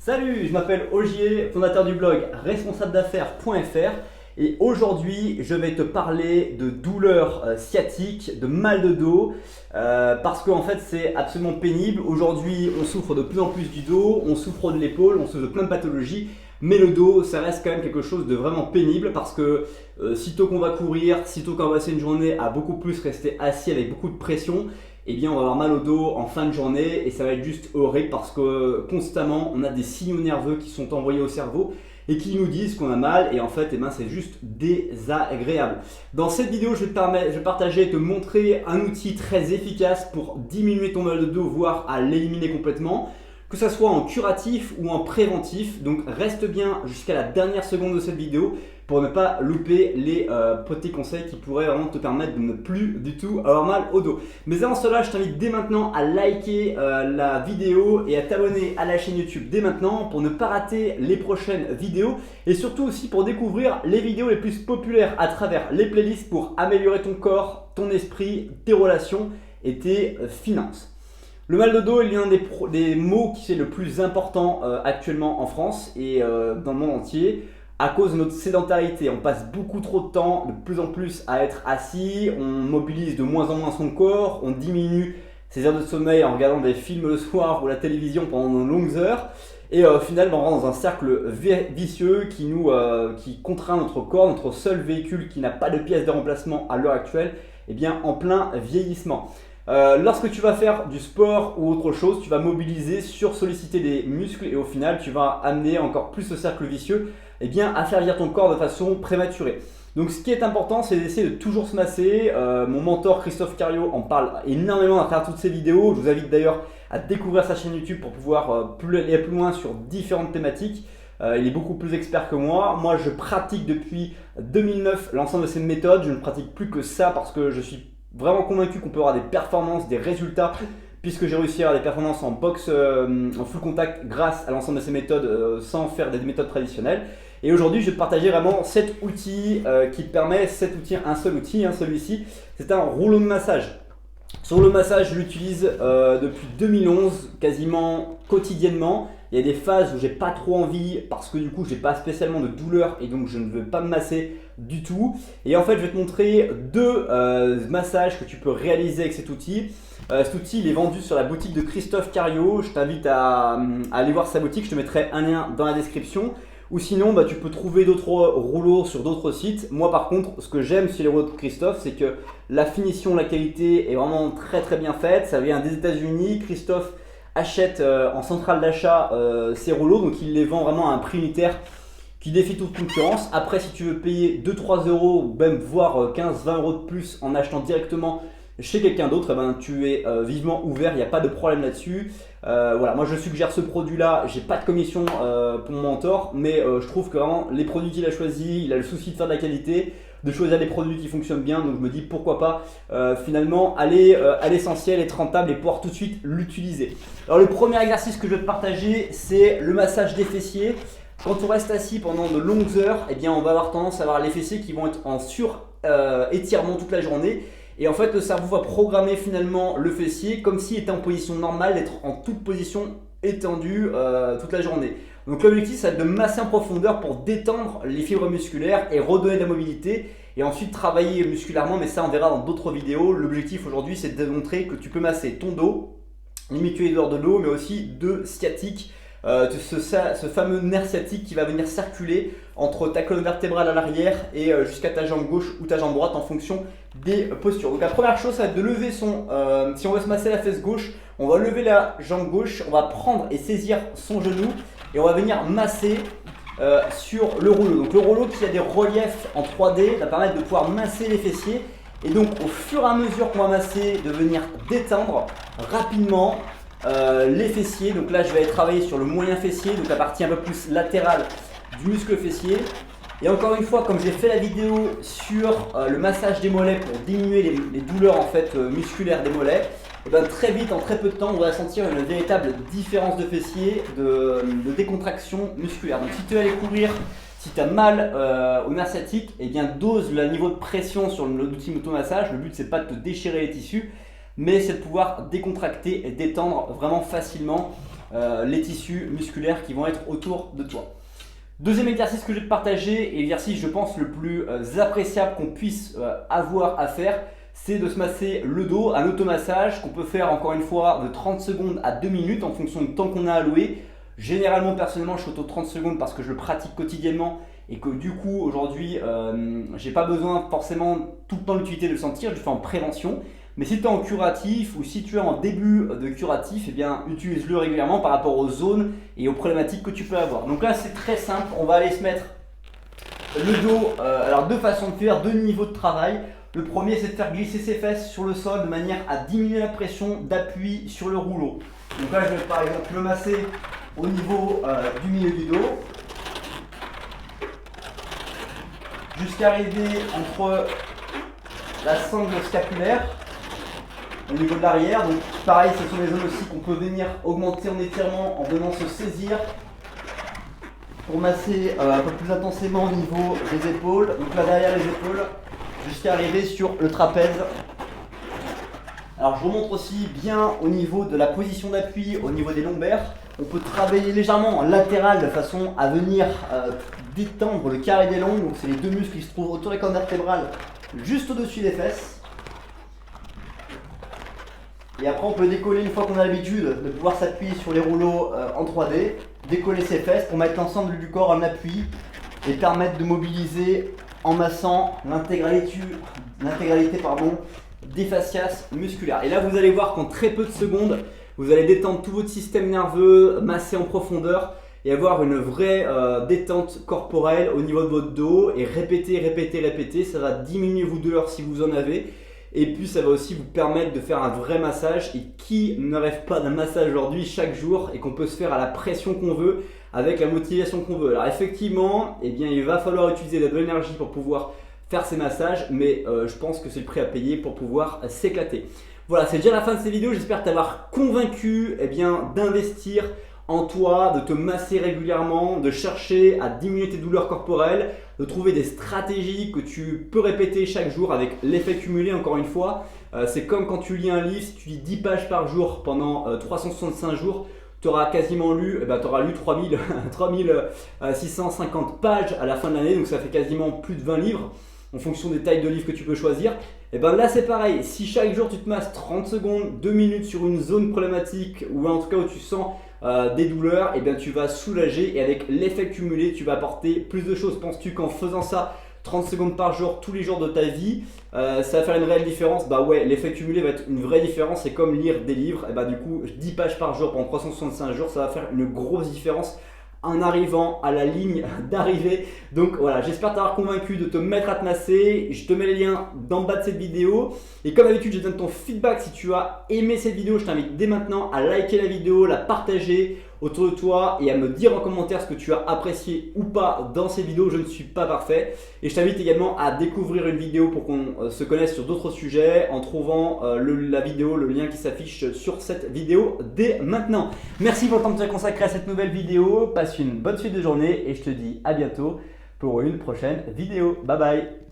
Salut, je m'appelle Ogier, fondateur du blog responsabledaffaires.fr et aujourd'hui je vais te parler de douleurs sciatiques, de mal de dos parce qu'en fait c'est absolument pénible. Aujourd'hui on souffre de plus en plus du dos, on souffre de l'épaule, on souffre de plein de pathologies, mais le dos ça reste quand même quelque chose de vraiment pénible parce que sitôt qu'on va courir, sitôt qu'on va passer une journée à beaucoup plus rester assis avec beaucoup de pression, eh bien on va avoir mal au dos en fin de journée et ça va être juste horrible parce que constamment on a des signaux nerveux qui sont envoyés au cerveau et qui nous disent qu'on a mal et en fait c'est juste désagréable. Dans cette vidéo je vais partager et te montrer un outil très efficace pour diminuer ton mal de dos, voire à l'éliminer complètement, que ce soit en curatif ou en préventif. Donc reste bien jusqu'à la dernière seconde de cette vidéo pour ne pas louper les petits conseils qui pourraient vraiment te permettre de ne plus du tout avoir mal au dos. Mais avant cela, je t'invite dès maintenant à liker la vidéo et à t'abonner à la chaîne YouTube dès maintenant pour ne pas rater les prochaines vidéos et surtout aussi pour découvrir les vidéos les plus populaires à travers les playlists pour améliorer ton corps, ton esprit, tes relations et tes finances. Le mal de dos est l'un des maux qui est le plus important actuellement en France et dans le monde entier. À cause de notre sédentarité, on passe beaucoup trop de temps, de plus en plus à être assis, on mobilise de moins en moins son corps, on diminue ses heures de sommeil en regardant des films le soir ou la télévision pendant de longues heures. Et au final, on rentre dans un cercle vicieux qui contraint notre corps, notre seul véhicule qui n'a pas de pièce de remplacement à l'heure actuelle, eh bien, en plein vieillissement. Lorsque tu vas faire du sport ou autre chose, tu vas mobiliser, sursolliciter des muscles et au final, tu vas amener encore plus ce cercle vicieux à faire vieillir ton corps de façon prématurée. Donc ce qui est important, c'est d'essayer de toujours se masser. Mon mentor Christophe Cario en parle énormément à travers toutes ses vidéos. Je vous invite d'ailleurs à découvrir sa chaîne YouTube pour pouvoir aller plus loin sur différentes thématiques. Il est beaucoup plus expert que moi. Moi, je pratique depuis 2009 l'ensemble de ces méthodes. Je ne pratique plus que ça parce que je suis vraiment convaincu qu'on peut avoir des performances, des résultats, puisque j'ai réussi à avoir des performances en boxe, en full contact grâce à l'ensemble de ces méthodes sans faire des méthodes traditionnelles. Et aujourd'hui, je vais te partager vraiment cet outil qui te permet, un seul outil, celui-ci, c'est un rouleau de massage. Ce rouleau de massage, je l'utilise depuis 2011, quasiment quotidiennement. Il y a des phases où j'ai pas trop envie parce que du coup, j'ai pas spécialement de douleur et donc je ne veux pas me masser du tout. Et en fait, je vais te montrer deux massages que tu peux réaliser avec cet outil. Cet outil, il est vendu sur la boutique de Christophe Cario. Je t'invite à aller voir sa boutique. Je te mettrai un lien dans la description. Ou sinon, tu peux trouver d'autres rouleaux sur d'autres sites. Moi, par contre, ce que j'aime sur les rouleaux de Christophe, c'est que la finition, la qualité est vraiment très très bien faite. Ça vient des États-Unis. Christophe achète en centrale d'achat ces rouleaux, donc il les vend vraiment à un prix unitaire qui défie toute concurrence. Après, si tu veux payer 2-3 euros ou même voire 15-20 euros de plus en achetant directement chez quelqu'un d'autre, tu es vivement ouvert, il n'y a pas de problème là-dessus. Voilà, moi je suggère ce produit-là, j'ai pas de commission pour mon mentor, mais je trouve que vraiment les produits qu'il a choisis, il a le souci de faire de la qualité, de choisir des produits qui fonctionnent bien, donc je me dis pourquoi pas finalement aller à l'essentiel, être rentable et pouvoir tout de suite l'utiliser. Alors le premier exercice que je vais te partager, c'est le massage des fessiers. Quand on reste assis pendant de longues heures, on va avoir tendance à avoir les fessiers qui vont être en sur-étirement toute la journée. Et en fait, le cerveau va programmer finalement le fessier comme s'il était en position normale, d'être en toute position étendue toute la journée. Donc l'objectif, c'est de masser en profondeur pour détendre les fibres musculaires et redonner de la mobilité. Et ensuite travailler musculairement, mais ça on verra dans d'autres vidéos. L'objectif aujourd'hui, c'est de démontrer que tu peux masser ton dos, limiter les douleurs de dos, mais aussi de sciatique. Ce fameux nerf sciatique qui va venir circuler entre ta colonne vertébrale à l'arrière et jusqu'à ta jambe gauche ou ta jambe droite en fonction des postures. Donc la première chose, ça va être de lever si on veut se masser la fesse gauche, on va lever la jambe gauche, on va prendre et saisir son genou et on va venir masser sur le rouleau. Donc le rouleau qui a des reliefs en 3D va permettre de pouvoir masser les fessiers et donc au fur et à mesure qu'on va masser, de venir détendre rapidement les fessiers. Donc là je vais travailler sur le moyen fessier, donc la partie un peu plus latérale du muscle fessier. Et encore une fois, comme j'ai fait la vidéo sur le massage des mollets pour diminuer les douleurs musculaires des mollets, très vite, en très peu de temps, on va sentir une véritable différence de fessier, de décontraction musculaire. Donc si tu veux aller courir, si tu as mal au nerf sciatique, dose le niveau de pression sur l'outil motomassage. Le but c'est pas de te déchirer les tissus, mais c'est de pouvoir décontracter et détendre vraiment facilement les tissus musculaires qui vont être autour de toi. Deuxième exercice que je vais te partager, et l'exercice je pense le plus appréciable qu'on puisse avoir à faire, c'est de se masser le dos, un automassage qu'on peut faire encore une fois de 30 secondes à 2 minutes en fonction du temps qu'on a alloué. Généralement, personnellement, je suis auto 30 secondes parce que je le pratique quotidiennement et que du coup, aujourd'hui, j'ai pas besoin forcément tout le temps l'utilité de le sentir, je le fais en prévention. Mais si tu es en curatif ou si tu es en début de curatif, eh bien, utilise-le régulièrement par rapport aux zones et aux problématiques que tu peux avoir. Donc là, c'est très simple, on va aller se mettre le dos, alors deux façons de faire, deux niveaux de travail. Le premier, c'est de faire glisser ses fesses sur le sol de manière à diminuer la pression d'appui sur le rouleau. Donc là, je vais par exemple le masser au niveau du milieu du dos, jusqu'à arriver entre la sangle scapulaire, au niveau de l'arrière. Donc pareil, ce sont les zones aussi qu'on peut venir augmenter en étirement en venant se saisir pour masser un peu plus intensément au niveau des épaules. Donc là derrière les épaules, jusqu'à arriver sur le trapèze. Alors je remonte aussi bien au niveau de la position d'appui, au niveau des lombaires. On peut travailler légèrement en latéral de façon à venir détendre le carré des longues. Donc c'est les deux muscles qui se trouvent autour des colonnes vertébrales, juste au-dessus des fesses. Et après on peut décoller une fois qu'on a l'habitude de pouvoir s'appuyer sur les rouleaux en 3D, décoller ses fesses pour mettre l'ensemble du corps en appui et permettre de mobiliser en massant l'intégralité des fascias musculaires. Et là vous allez voir qu'en très peu de secondes, vous allez détendre tout votre système nerveux, masser en profondeur et avoir une vraie détente corporelle au niveau de votre dos et répéter, ça va diminuer vos douleurs si vous en avez. Et puis ça va aussi vous permettre de faire un vrai massage. Et qui ne rêve pas d'un massage aujourd'hui chaque jour et qu'on peut se faire à la pression qu'on veut, avec la motivation qu'on veut. Alors effectivement, eh bien, il va falloir utiliser de l'énergie pour pouvoir faire ces massages, mais je pense que c'est le prix à payer pour pouvoir s'éclater. Voilà, c'est déjà la fin de cette vidéo. J'espère t'avoir convaincu d'investir en toi, de te masser régulièrement, de chercher à diminuer tes douleurs corporelles, de trouver des stratégies que tu peux répéter chaque jour avec l'effet cumulé. Encore une fois, c'est comme quand tu lis un livre, si tu lis 10 pages par jour pendant 365 jours, tu auras quasiment lu, tu auras lu 3650 pages à la fin de l'année, donc ça fait quasiment plus de 20 livres en fonction des tailles de livres que tu peux choisir. Et bien là c'est pareil, si chaque jour tu te masses 30 secondes, 2 minutes sur une zone problématique ou en tout cas où tu sens des douleurs, et bien tu vas soulager et avec l'effet cumulé tu vas apporter plus de choses. Penses-tu qu'en faisant ça 30 secondes par jour tous les jours de ta vie, ça va faire une réelle différence? Bah ouais, l'effet cumulé va être une vraie différence. C'est comme lire des livres, et bah du coup 10 pages par jour pendant 365 jours, ça va faire une grosse différence en arrivant à la ligne d'arrivée. Donc voilà, j'espère t'avoir convaincu de te mettre à te masser. Je te mets les liens dans le bas de cette vidéo. Et comme d'habitude, je te donne ton feedback. Si tu as aimé cette vidéo, je t'invite dès maintenant à liker la vidéo, la partager autour de toi et à me dire en commentaire ce que tu as apprécié ou pas dans ces vidéos. Je ne suis pas parfait. Et je t'invite également à découvrir une vidéo pour qu'on se connaisse sur d'autres sujets en trouvant la vidéo, le lien qui s'affiche sur cette vidéo dès maintenant. Merci pour le temps que tu as consacré à cette nouvelle vidéo. Passe une bonne suite de journée et je te dis à bientôt pour une prochaine vidéo. Bye bye.